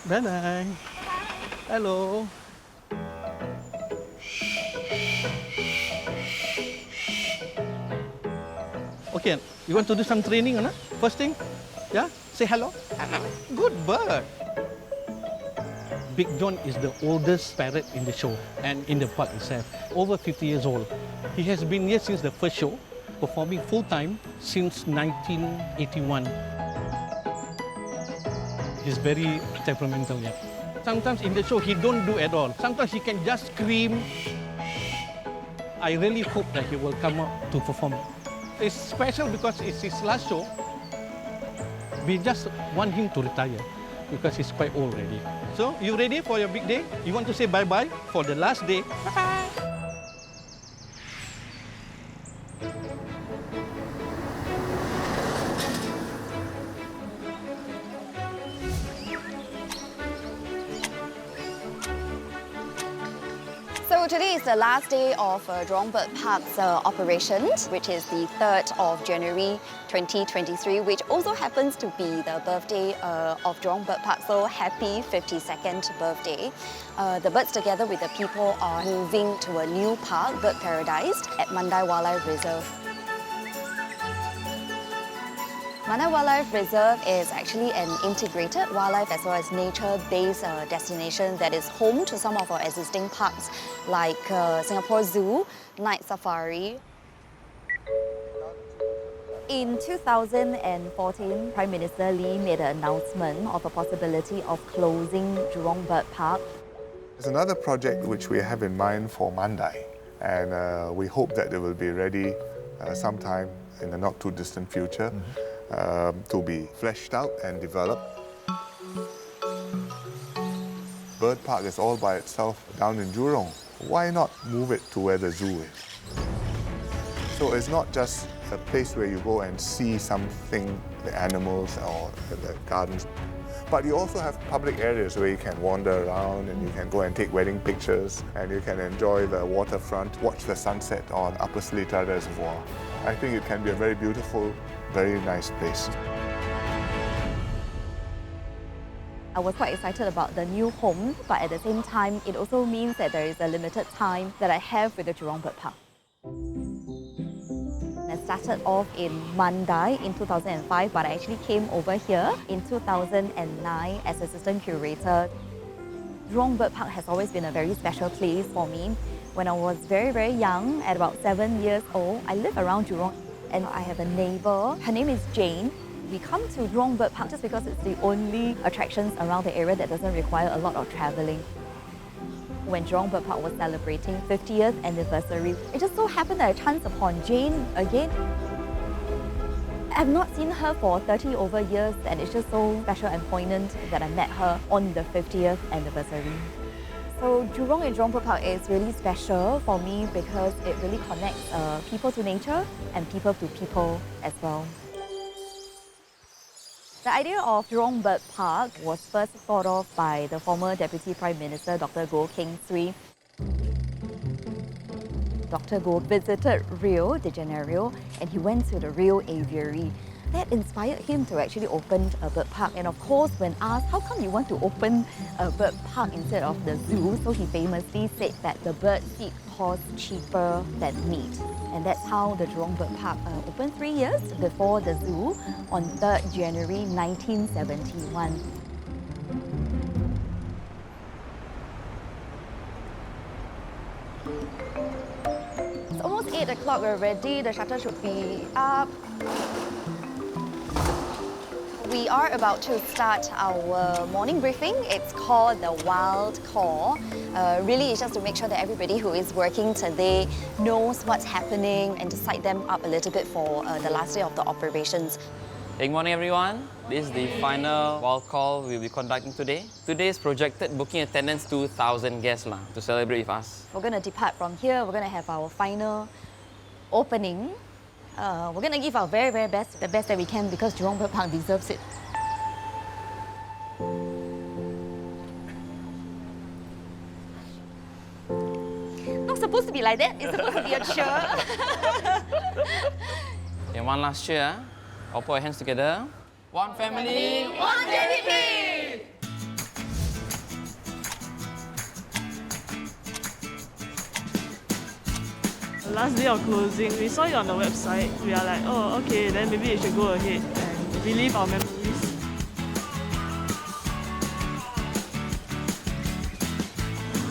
Bye-bye. Hello. Okay, you want to do some training or not? First thing? Yeah? Say hello. Good bird. Big John is the oldest parrot in the show and in the park itself. Over 50 years old. He has been here since the first show, performing full-time since 1981. He's very temperamental, yeah. Sometimes in the show, he don't do at all. Sometimes he can just scream. I really hope that he will come out to perform. It's special because it's his last show. We just want him to retire because he's quite old already. So, you ready for your big day? You want to say bye-bye for the last day? Bye-bye. So today is the last day of Jurong Bird Park's operation, which is the 3rd of January 2023, which also happens to be the birthday of Jurong Bird Park. So happy 52nd birthday. The birds together with the people are moving to a new park, Bird Paradise, at Mandai Wildlife Reserve. Mandai Wildlife Reserve is actually an integrated wildlife as well as nature-based destination that is home to some of our existing parks like Singapore Zoo, Night Safari. In 2014, Prime Minister Lee made an announcement of a possibility of closing Jurong Bird Park. There's another project which we have in mind for Mandai, and we hope that it will be ready sometime in the not too distant future. To be fleshed out and developed. Bird Park is all by itself down in Jurong. Why not move it to where the zoo is? So it's not just a place where you go and see something, the animals or the gardens, but you also have public areas where you can wander around and you can go and take wedding pictures and you can enjoy the waterfront, watch the sunset on Upper Seletar Reservoir. I think it can be a very beautiful, very nice place. I was quite excited about the new home, but at the same time, it also means that there is a limited time that I have with the Jurong Bird Park. I started off in Mandai in 2005, but I actually came over here in 2009 as assistant curator. Jurong Bird Park has always been a very special place for me. When I was very, very young, at about 7 years old, I live around Jurong and I have a neighbour. Her name is Jane. We come to Jurong Bird Park just because it's the only attractions around the area that doesn't require a lot of travelling. When Jurong Bird Park was celebrating 50th anniversary, it just so happened that I chanced upon Jane again. I've not seen her for 30 over years and it's just so special and poignant that I met her on the 50th anniversary. So Jurong and Jurong Bird Park is really special for me because it really connects people to nature and people to people as well. The idea of Jurong Bird Park was first thought of by the former Deputy Prime Minister, Dr. Goh Keng Swee. Dr. Goh visited Rio de Janeiro and he went to the Rio aviary. That inspired him to actually open a bird park. And of course, when asked, how come you want to open a bird park instead of the zoo? So he famously said that the birds eat cost cheaper than meat. And that's how the Jurong Bird Park opened 3 years before the zoo on 3rd January 1971. It's almost 8 o'clock already. The shutter should be up. We are about to start our morning briefing. It's called the Wild Call. Really, it's just to make sure that everybody who is working today knows what's happening and to psych them up a little bit for the last day of the operations. Good morning, everyone. This is the final wild call we'll be conducting today. Today's projected booking attendance 2,000 guests to celebrate with us. We're going to depart from here. We're going to have our final opening. We're going to give our very, very best, the best that we can because Jurong Bird Park deserves it. Not supposed to be like that. It's supposed to be a cheer. Okay, one last cheer. All put our hands together. One family, one JVP! last day of closing, we saw it on the website. We are like, oh, okay, then maybe you should go ahead and relive our memories.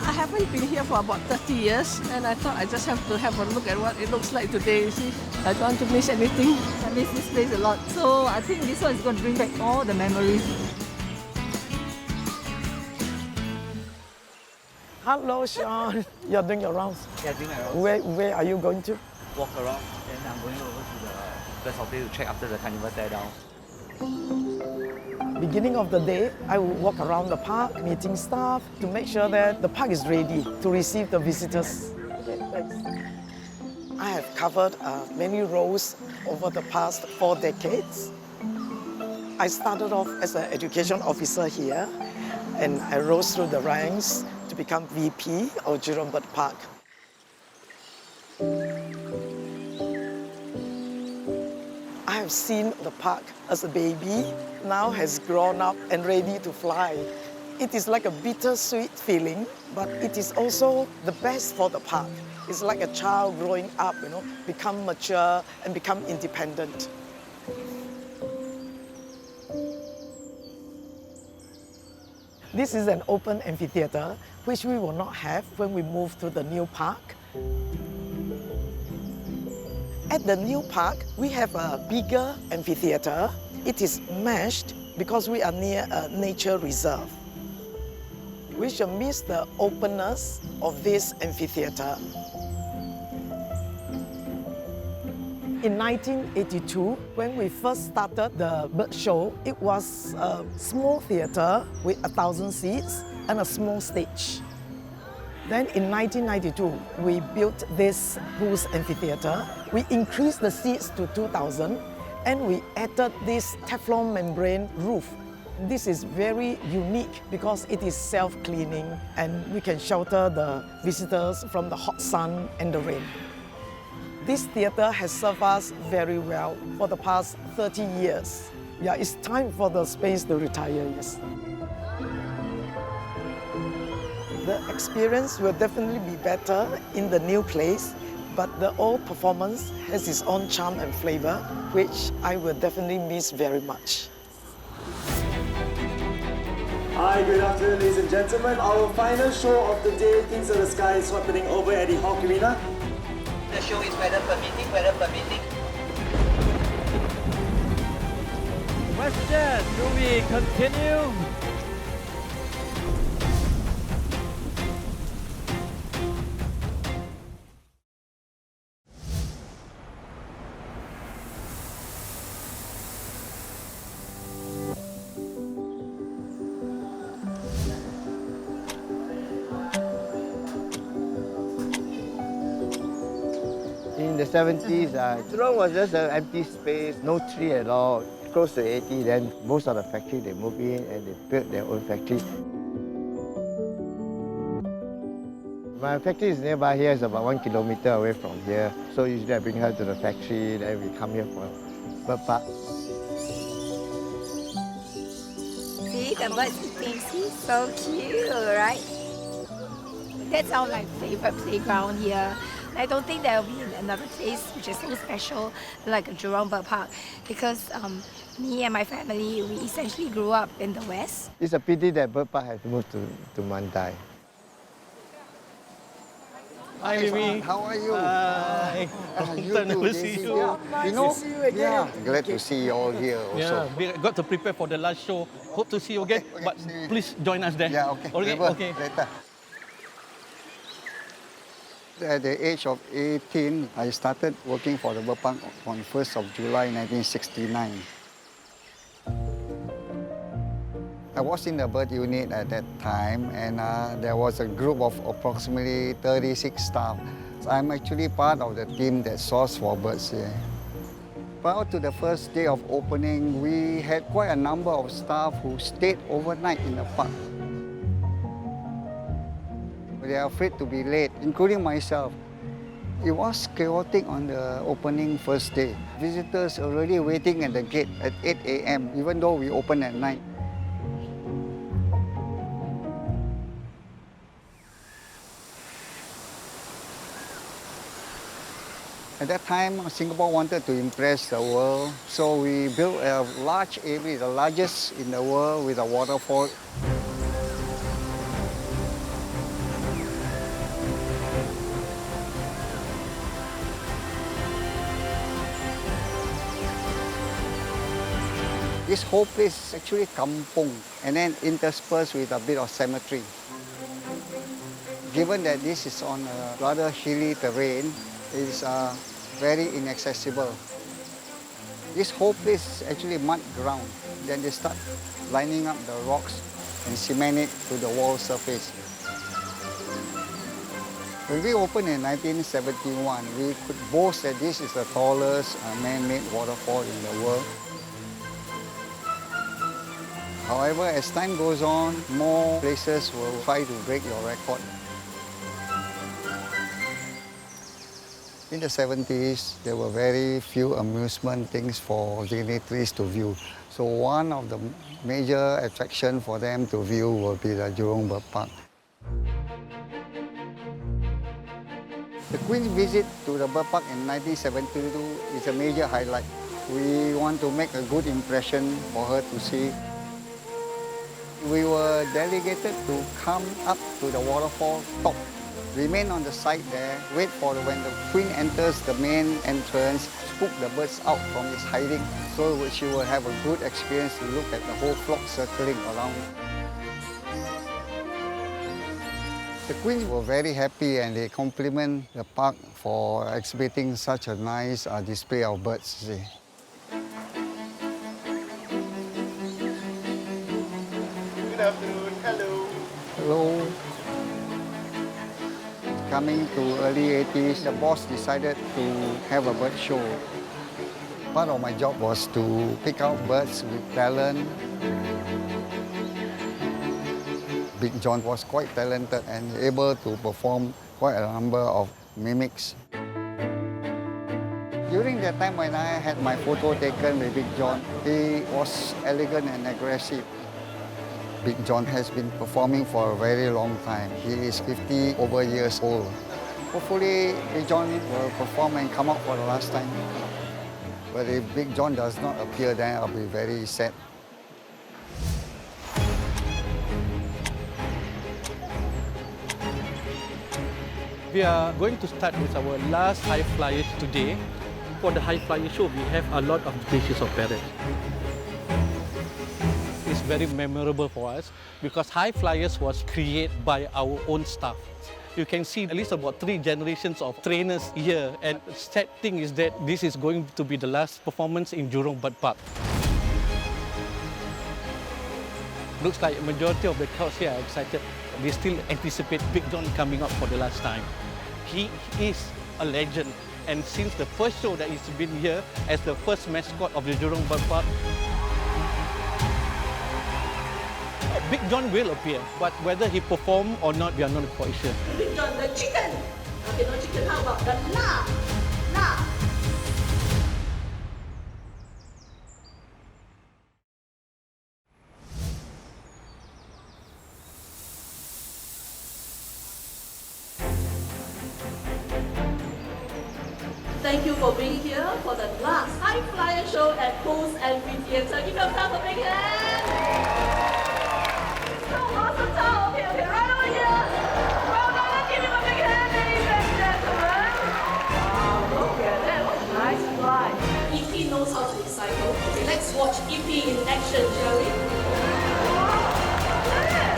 I haven't been here for about 30 years, and I thought I just have to have a look at what it looks like today. You see, I don't want to miss anything. I miss this place a lot. So I think this one is going to bring back all the memories. Hello, Sean. You're doing your rounds. Yeah, doing my rounds. Where are you going to? Walk around, then I'm going over to the first hotel to check after the carnival tear down. Beginning of the day, I will walk around the park, meeting staff to make sure that the park is ready to receive the visitors. Okay, thanks. I have covered many roles over the past 4 decades. I started off as an education officer here, and I rose through the ranks to become VP of Jurong Bird Park. I have seen the park as a baby, now has grown up and ready to fly. It is like a bittersweet feeling, but it is also the best for the park. It's like a child growing up, become mature and become independent. This is an open amphitheater, which we will not have when we move to the new park. At the new park, we have a bigger amphitheater. It is meshed because we are near a nature reserve. We shall miss the openness of this amphitheater. In 1982, when we first started the bird show, it was a small theater with 1,000 seats and a small stage. Then in 1992, we built this Bull's Amphitheater. We increased the seats to 2,000 and we added this Teflon membrane roof. This is very unique because it is self-cleaning and we can shelter the visitors from the hot sun and the rain. This theatre has served us very well for the past 30 years. Yeah, it's time for the space to retire, yes. The experience will definitely be better in the new place, but the old performance has its own charm and flavor, which I will definitely miss very much. Hi, good afternoon, ladies and gentlemen. Our final show of the day, Kings of the Sky, is happening over at the Hawk Arena. The show is weather permitting, weather permitting. Question, do we continue? In the 70s, Jurong was just an empty space, no tree at all. Close to 80, then most of the factory, they moved in and they built their own factory. My factory is nearby here, it's about 1 kilometer away from here. So usually I bring her to the factory, then we come here for bird park. See, the birds eating, see, so cute, right? That's our favorite playground here. I don't think there will be another place which is so special like Jurong Bird Park because me and my family, we essentially grew up in the West. It's a pity that bird park has moved to Mandai. Hi, Mimi. How are you? Hi. You Never see you. Nice to see you again. Yeah, glad to see you all here also. Yeah, we got to prepare for the last show. Hope to see you again, Okay, but see you. please join us there. Yeah, okay. Okay, Never. okay. Later. At the age of 18, I started working for the bird park on 1st of July 1969. I was in the bird unit at that time, and there was a group of approximately 36 staff. So I'm actually part of the team that sourced for birds here. Prior to the first day of opening, we had quite a number of staff who stayed overnight in the park. They are afraid to be late, including myself. It was chaotic on the opening first day. Visitors already waiting at the gate at 8 a.m., even though we open at night. At that time, Singapore wanted to impress the world, so we built a large aviary, the largest in the world with a waterfall. This whole place is actually kampong and then interspersed with a bit of cemetery. Given that this is on a rather hilly terrain, it is very inaccessible. This whole place is actually mud ground. Then they start lining up the rocks and cement it to the wall surface. When we opened in 1971, we could boast that this is the tallest man-made waterfall in the world. However, as time goes on, more places will try to break your record. In the 70s, there were very few amusement things for dignitaries to view. So one of the major attractions for them to view will be the Jurong Bird Park. The Queen's visit to the Bird Park in 1972 is a major highlight. We want to make a good impression for her to see. We were delegated to come up to the waterfall top, remain on the side there, wait for when the Queen enters the main entrance, spook the birds out from its hiding, so she will have a good experience to look at the whole flock circling around. The Queens were very happy and they compliment the park for exhibiting such a nice display of birds. Good afternoon. Hello. Hello. Coming to early 80s, the boss decided to have a bird show. Part of my job was to pick out birds with talent. Big John was quite talented and able to perform quite a number of mimics. During that time when I had my photo taken with Big John, he was elegant and aggressive. Big John has been performing for a very long time. He is 50 over years old. Hopefully, Big John will perform and come out for the last time. But if Big John does not appear, then I'll be very sad. We are going to start with our last high flyers today. For the high flyer show, we have a lot of species of parrots. It's very memorable for us because high flyers was created by our own staff. You can see at least about 3 generations of trainers here, and the sad thing is that this is going to be the last performance in Jurong Bird Park. Looks like a majority of the crowds here are excited. They still anticipate Big John coming up for the last time. He is a legend, and since the first show that he's been here as the first mascot of the Jurong Bird Park, Big John will appear, but whether he perform or not, we are not quite sure. Big John, the chicken. Okay, no chicken, how about the lamb? Lamb. Thank you for being here for the last high flyer show at Mohd Amphitheatre. Give yourself a big hand. Okay, right over here. Well done, let's give him a big hand, ladies and gentlemen. Wow, look at that, what a nice fly. EP knows how to recycle. Okay, let's watch EP in action, shall we? Wow, look at it.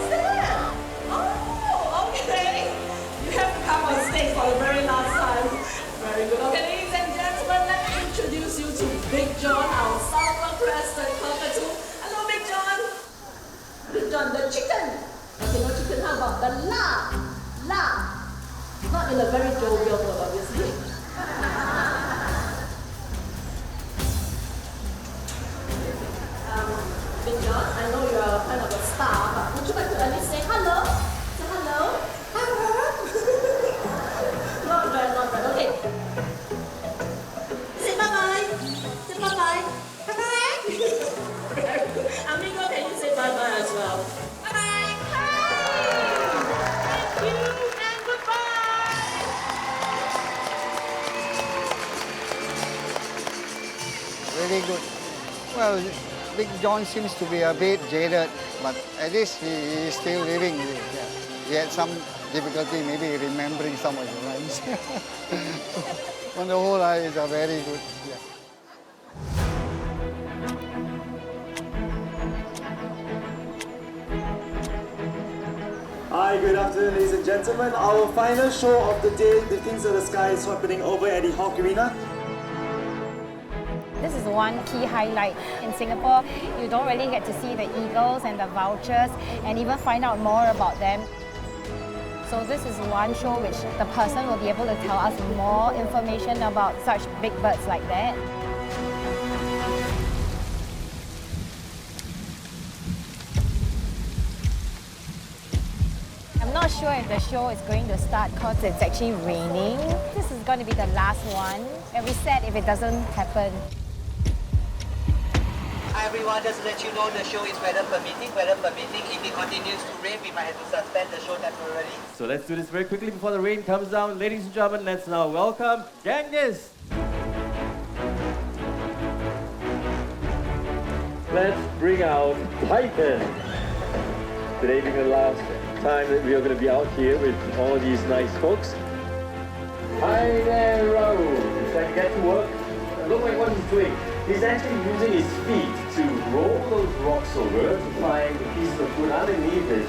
Sam! Oh, okay. You have to come on stage for the very last time. Very good. Okay, ladies and gentlemen, let me introduce you to Big John, our silver-crested cockatoo. Hello, Big John. Big John, the chicken. Okay, no chicken. How about the lamb? Lamb. Not in a very jovial mode, obviously. Big John, I know you're kind of a star, but would you like to at least say hello? Say hello. Hello. Not bad, not bad. Okay. Say bye-bye. Say bye-bye. Bye-bye. Amigo, can you say bye-bye as well? Bye-bye. Bye. Well, Big John seems to be a bit jaded, but at least he is still living. Yeah. He had some difficulty maybe remembering some of the lines. On the whole, it's a very good. Yeah. Hi, good afternoon, ladies and gentlemen. Our final show of the day, the Kings of the Sky, is happening over at the Hawk Arena. This is one key highlight. In Singapore, you don't really get to see the eagles and the vultures and even find out more about them. So this is one show which the person will be able to tell us more information about such big birds like that. I'm not sure if the show is going to start because it's actually raining. This is going to be the last one. And we said if it doesn't happen. Hi everyone, just to let you know the show is weather permitting. Weather permitting, if it continues to rain, we might have to suspend the show temporarily. So let's do this very quickly before the rain comes down. Ladies and gentlemen, let's now welcome Genghis. Let's bring out Titan. Today being the last time that we are going to be out here with all these nice folks. Hi there, Raul. It's time to get to work. Look like what he's doing. He's actually using his feet to roll those rocks over to find pieces of food underneath it.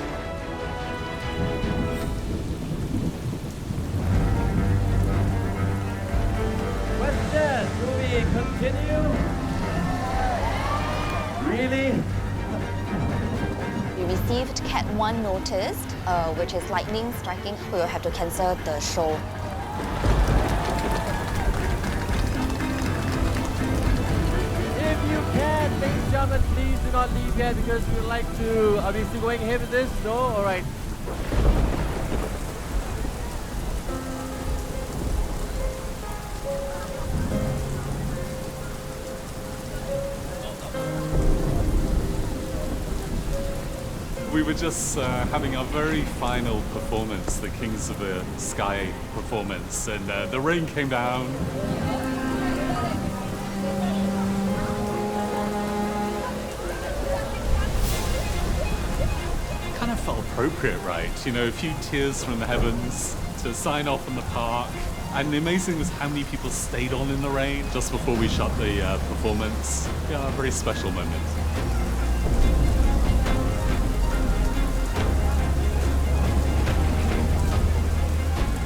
Question, do we continue? Really? We received Cat 1 notice, which is lightning striking. We will have to cancel the show. Ladies and gentlemen, please do not leave yet because we would like to... Are we still going ahead with this? No? Alright. We were just having our very final performance, the Kings of the Sky performance, and the rain came down. Kind of felt appropriate, right? You know, a few tears from the heavens to sign off on the park. And the amazing was how many people stayed on in the rain just before we shut the performance. Yeah, a very special moment.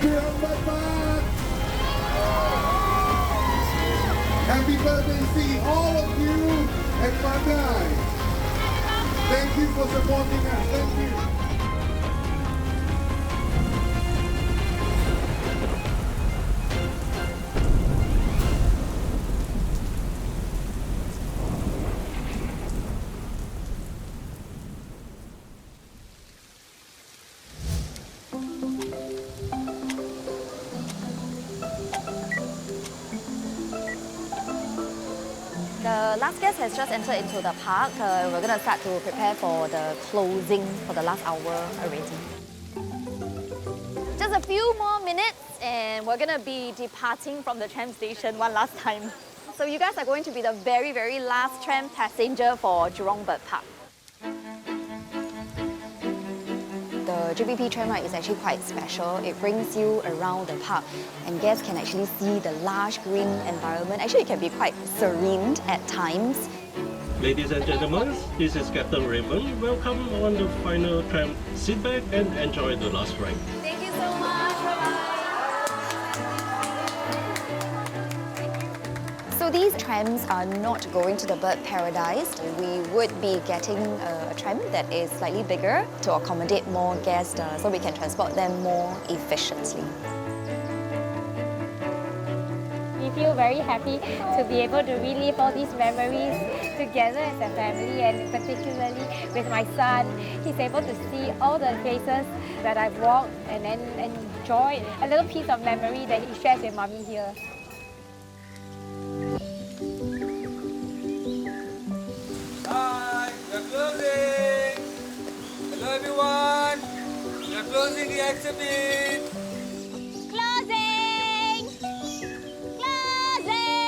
Jurong Bird Park! Happy birthday to all of you at Mandai. Thank you for supporting us. Thank you. The last guest has just entered into the park. We're going to start to prepare for the closing for the last hour already. Just a few more minutes and we're going to be departing from the tram station one last time. So you guys are going to be the very, very last tram passenger for Jurong Bird Park. The GBP tram ride is actually quite special. It brings you around the park and guests can actually see the large green environment. Actually, it can be quite serene at times. Ladies and gentlemen, this is Captain Raymond. Welcome on the final tram. Sit back and enjoy the last ride. Thank you so much. Bye-bye. So these trams are not going to the bird paradise. We would be getting a tram that is slightly bigger to accommodate more guests so we can transport them more efficiently. We feel very happy to be able to relive all these memories together as a family, and particularly with my son. He's able to see all the places that I've walked and then enjoy a little piece of memory that he shares with Mommy here. Hi, we're closing! Hello everyone! We're closing the exhibit! Closing! Closing!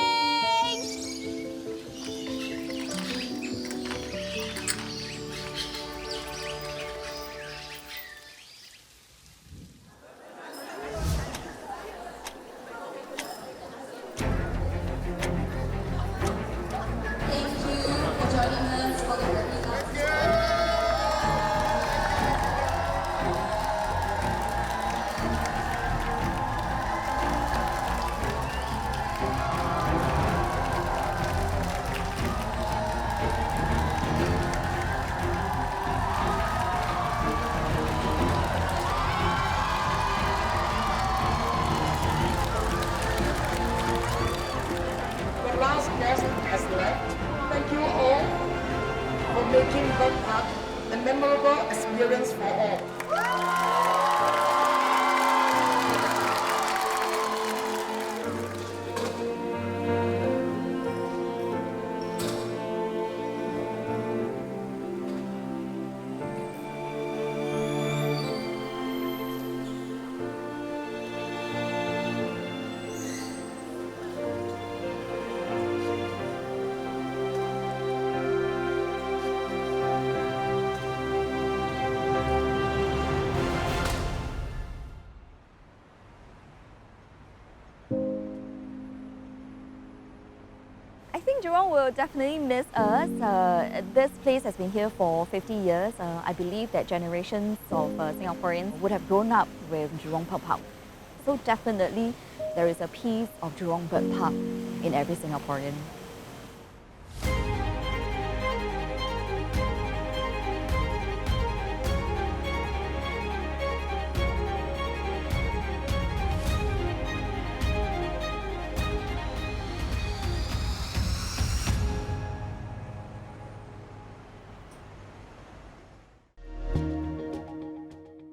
Jurong will definitely miss us. This place has been here for 50 years. I believe that generations of Singaporeans would have grown up with Jurong Bird Park. So definitely there is a piece of Jurong Bird Park in every Singaporean.